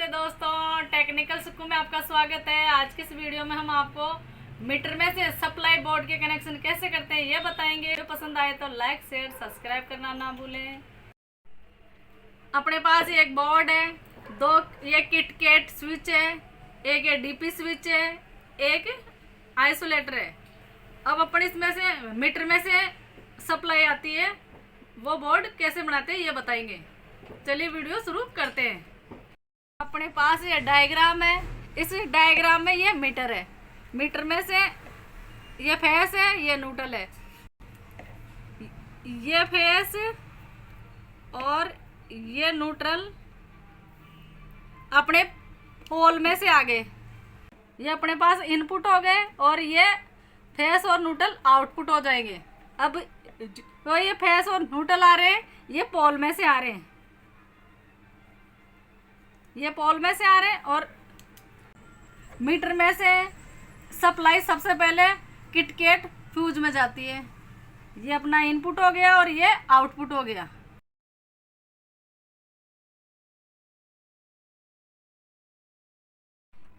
राधे दोस्तों, टेक्निकल सुक्कू में आपका स्वागत है। आज के इस वीडियो में हम आपको मीटर में से सप्लाई बोर्ड के कनेक्शन कैसे करते हैं ये बताएंगे। वीडियो पसंद आए तो लाइक शेयर सब्सक्राइब करना ना भूलें। अपने पास एक बोर्ड है, दो ये किटकैट स्विच है, एक ये डीपी स्विच है, एक आइसोलेटर है। अब अपन इसमें से मीटर में से सप्लाई आती है, वो बोर्ड कैसे बनाते हैं ये बताएंगे। चलिए वीडियो शुरू करते हैं। अपने पास ये डायग्राम है, इस डायग्राम में ये मीटर है, मीटर में से ये फेस है, ये न्यूट्रल है, ये फेस और ये न्यूट्रल अपने पोल में से आगे, ये अपने पास इनपुट हो गए और ये फेस और न्यूट्रल आउटपुट हो जाएंगे। अब तो ये फेस और न्यूट्रल आ रहे हैं, ये पोल में से आ रहे हैं, ये पोल में से आ रहे हैं। और मीटर में से सप्लाई सबसे पहले किटकैट फ्यूज में जाती है। ये अपना इनपुट हो गया और ये आउटपुट हो गया।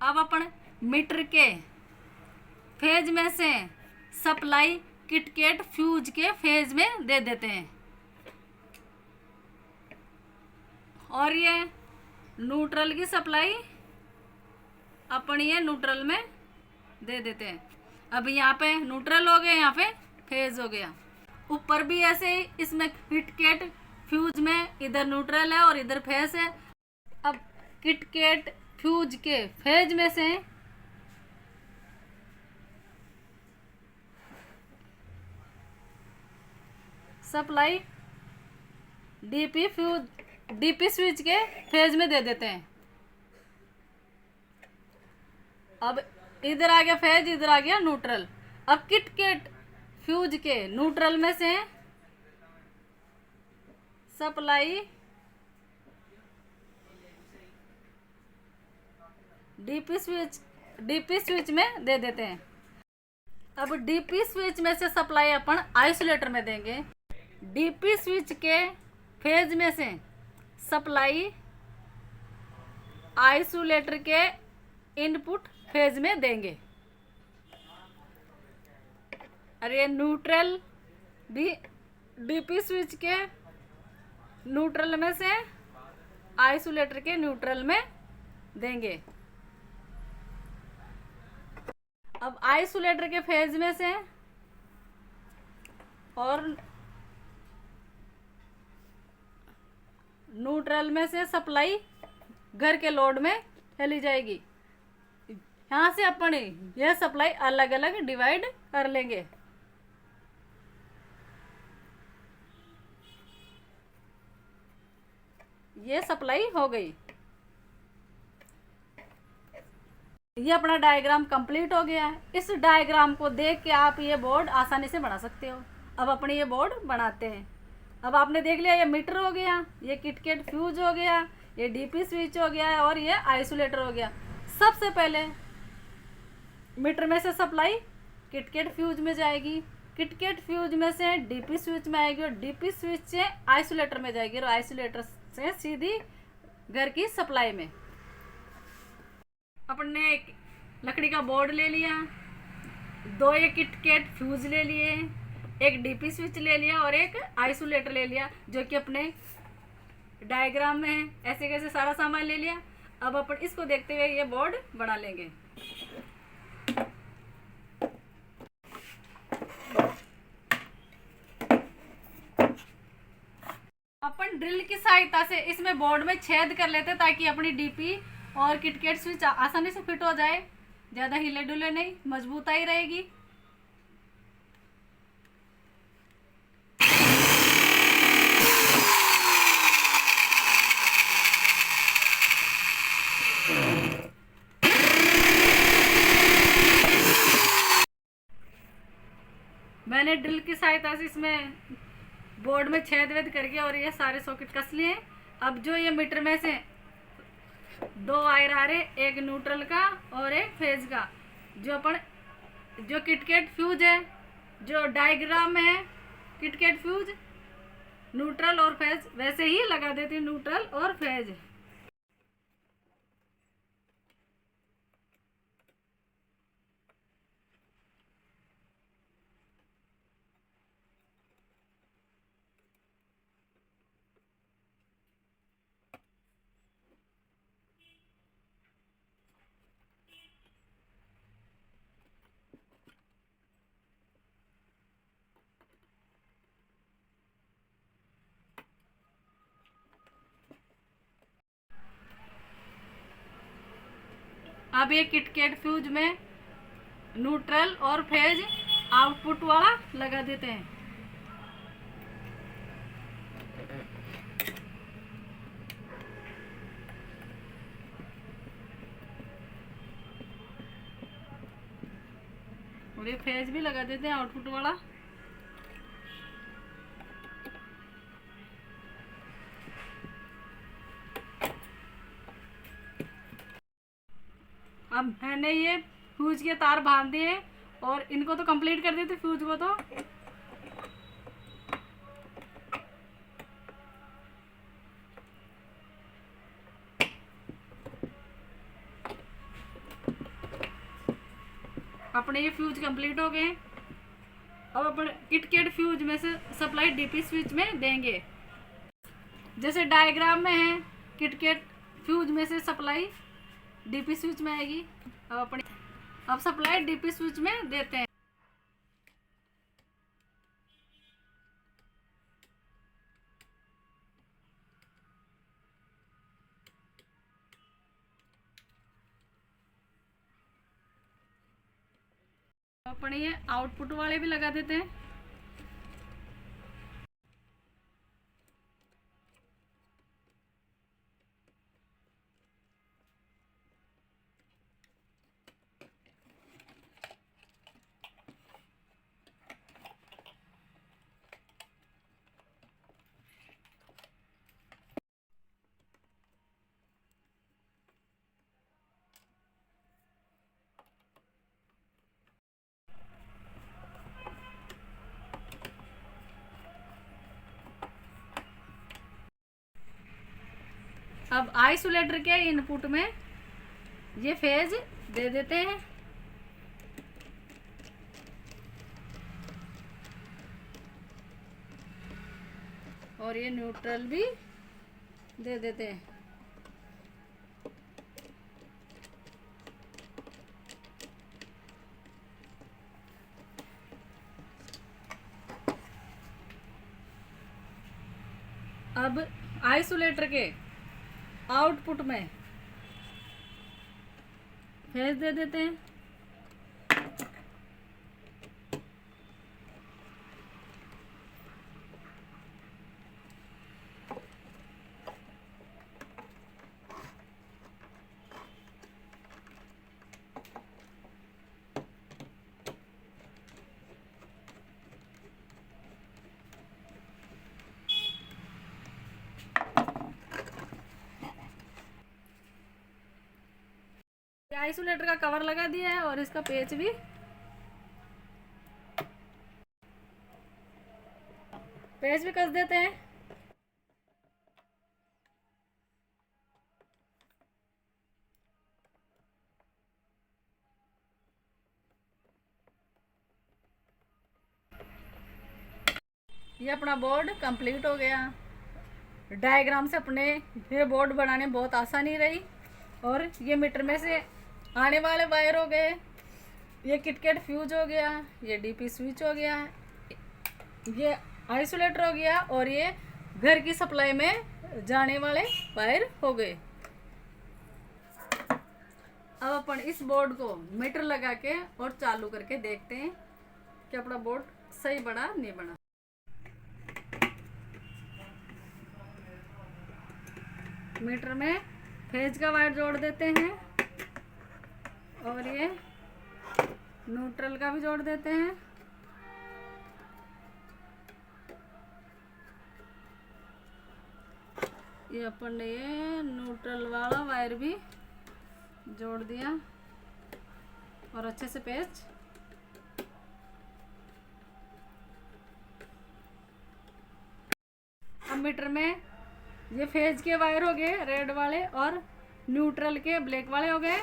अब अपन मीटर के फेज में से सप्लाई किटकैट फ्यूज के फेज में दे देते हैं और ये न्यूट्रल की सप्लाई अपन ये न्यूट्रल में दे देते हैं। अब यहाँ पे न्यूट्रल हो गया, यहाँ पे फेज हो गया। ऊपर भी ऐसे ही इसमें किटकैट फ्यूज में इधर न्यूट्रल है और इधर फेज है। अब किटकैट फ्यूज के फेज में से सप्लाई डीपी स्विच के फेज में दे देते हैं। अब इधर आ गया फेज, इधर आ गया न्यूट्रल। अब किटकैट फ्यूज के न्यूट्रल में से सप्लाई डीपी स्विच में दे देते हैं। अब डीपी स्विच में से सप्लाई अपन आइसोलेटर में देंगे। डीपी स्विच के फेज में से सप्लाई आइसोलेटर के इनपुट फेज में देंगे। अरे न्यूट्रल भी डीपी स्विच के न्यूट्रल में से आइसोलेटर के न्यूट्रल में देंगे। अब आइसोलेटर के फेज में से और न्यूट्रल में से सप्लाई घर के लोड में चली जाएगी। यहाँ से अपन यह सप्लाई अलग अलग डिवाइड कर लेंगे। ये सप्लाई हो गई। ये अपना डायग्राम कंप्लीट हो गया है। इस डायग्राम को देख के आप ये बोर्ड आसानी से बना सकते हो। अब अपने ये बोर्ड बनाते हैं। अब आपने देख लिया, ये मीटर हो गया, ये किटकैट फ्यूज हो गया, ये डीपी स्विच हो गया और ये आइसोलेटर हो गया। सबसे पहले मीटर में से सप्लाई किटकैट फ्यूज में जाएगी, किटकैट फ्यूज में से डीपी स्विच में आएगी और डीपी स्विच से आइसोलेटर में जाएगी और आइसोलेटर से सीधी घर की सप्लाई में। अपन ने एक लकड़ी का बोर्ड ले लिया, दो ये किटकैट फ्यूज ले लिए, एक डीपी स्विच ले लिया और एक आइसोलेटर ले लिया, जो कि अपने डायग्राम में है। ऐसे कैसे सारा सामान ले लिया। अब अपन इसको देखते हुए ये बोर्ड बना लेंगे। अपन ड्रिल की सहायता से इसमें बोर्ड में छेद कर लेते ताकि अपनी डीपी और किटकैट स्विच आसानी से फिट हो जाए। ज़्यादा हिले डुले नहीं, मजबूताई रहेगी। मैंने ड्रिल की सहायता से इसमें बोर्ड में छेद वेद करके और ये सारे सॉकेट कस लिए। अब जो ये मीटर में से दो वायर आ रहे, एक न्यूट्रल का और एक फेज का, जो किटकैट फ्यूज है, जो डायग्राम में है किटकैट फ्यूज न्यूट्रल और फेज, वैसे ही लगा देती हूँ न्यूट्रल और फेज। अब ये किटकैट फ्यूज में न्यूट्रल और फेज आउटपुट वाला लगा देते हैं। और ये फेज भी लगा देते हैं आउटपुट वाला। अब मैंने ये फ्यूज के तार बांध दिए और इनको तो कंप्लीट कर देते फ्यूज को। तो अपने ये फ्यूज कंप्लीट हो गए। अब अपन किटकैट फ्यूज में से सप्लाई डीपी स्विच में देंगे। जैसे डायग्राम में है किटकैट फ्यूज में से सप्लाई डीपी स्विच में आएगी। अब सप्लाई डीपी स्विच में देते हैं। अपने ये आउटपुट वाले भी लगा देते हैं। अब आइसोलेटर के इनपुट में ये फेज दे देते हैं। और ये न्यूट्रल भी दे देते हैं। अब आइसोलेटर के आउटपुट में फेज दे देते हैं। आइसोलेटर का कवर लगा दिया है और इसका पेच भी कस देते हैं। ये अपना बोर्ड कंप्लीट हो गया। डायग्राम से अपने ये बोर्ड बनाने बहुत आसानी रही। और ये मीटर में से आने वाले वायर हो गए, ये किटकैट फ्यूज हो गया, ये डीपी स्विच हो गया, ये आइसोलेटर हो गया और ये घर की सप्लाई में जाने वाले वायर हो गए। अब अपन इस बोर्ड को मीटर लगा के और चालू करके देखते हैं कि अपना बोर्ड सही बना नहीं बना। मीटर में फेज का वायर जोड़ देते हैं और ये न्यूट्रल का भी जोड़ देते हैं। ये अपन ने ये न्यूट्रल वाला वायर भी जोड़ दिया और अच्छे से पेच अब मीटर में ये फेज के वायर हो गए रेड वाले और न्यूट्रल के ब्लैक वाले हो गए।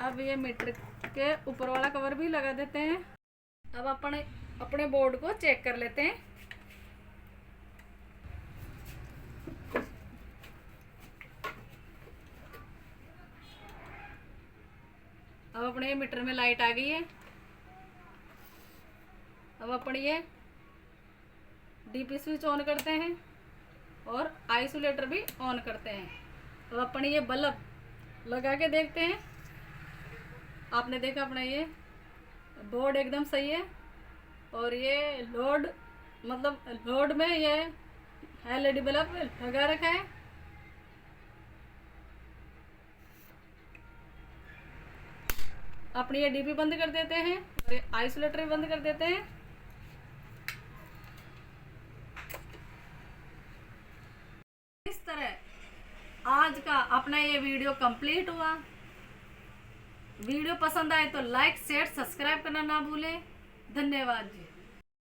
अब ये मीटर के ऊपर वाला कवर भी लगा देते हैं। अब अपने बोर्ड को चेक कर लेते हैं। अब अपने मीटर में लाइट आ गई है। अब अपन ये डीपी स्विच ऑन करते हैं और आइसोलेटर भी ऑन करते हैं। अब अपन ये बल्ब लगा के देखते हैं आपने देखा अपना ये बोर्ड एकदम सही है। और ये लोड मतलब लोड में ये एलईडी बल्ब लगा रखा है। अपनी ये डीपी बंद कर देते हैं और ये आइसोलेटर भी बंद कर देते हैं। इस तरह आज का अपना ये वीडियो कंप्लीट हुआ। वीडियो पसंद आए तो लाइक शेयर सब्सक्राइब करना ना भूलें। धन्यवाद जी।